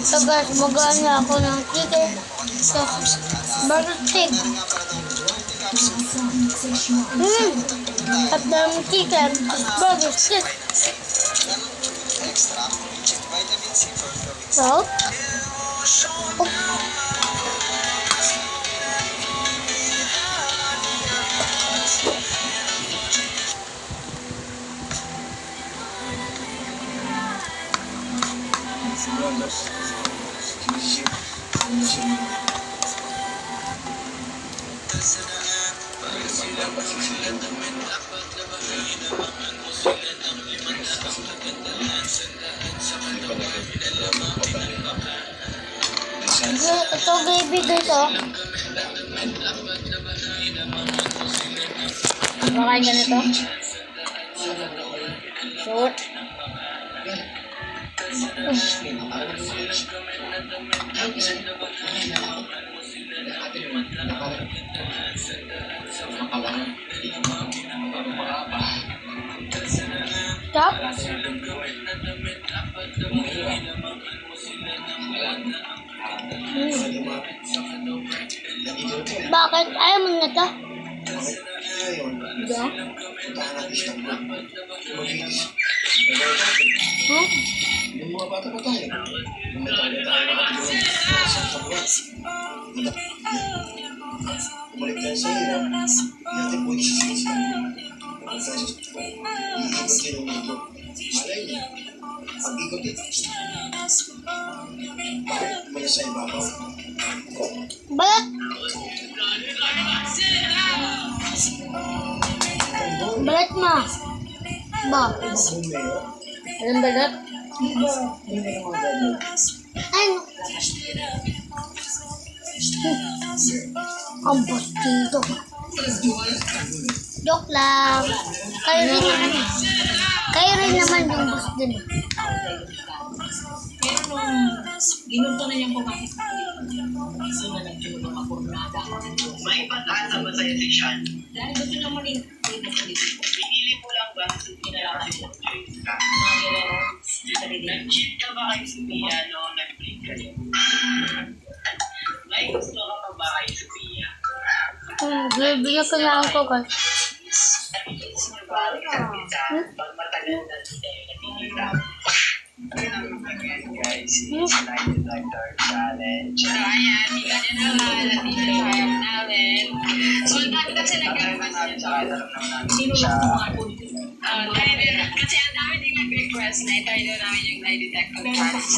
So guys, mag-ano ako ng chicken. So, burger stick. At ng chicken, burger stick. So, ito gravy dito. Makain ka nito? Short. Stop. Bakit? Ayaw mo na ito? Diba? Huh? Yung mga bata pa tayo. Yung may tayo nakatulong sa buwan. Bumalik tayo sa hirap. Hindi natin pwede sisilis ka. Iikot kayo ng mundo. Malay niya. Pag-ikot ito. Bakit may sa ibabaw? Balat! Balat mo! Ba? Anong balat? Ano? Ang bastito. Joke lang. Kayo rin naman yung boss din. Pero nung ginunto na niyang kumain, so na nagtulo ng kapurnada. May pag-asa ba sa eleksyon? Dahil gusto naman rin politiko. Pinili mo lang ba kinalaman mo choice ka? Mga gano'n, sarili. Nag-cheat ka ba kay Sophia noong nag-break kayo? May gusto ka pa ba kay Sophia? Bibigyan ko na ako guys. Nag-cheat niyo ba kita pag matagal na hindi tayo nakikita? Guys, it's Lighter Challenge. So ayan, ika niya naman, at i-share namin. So dahil kasi nag-request niya. Sino lang mga politiko? Kasi ang dami din nag-request na itayo namin yung lie detector challenge.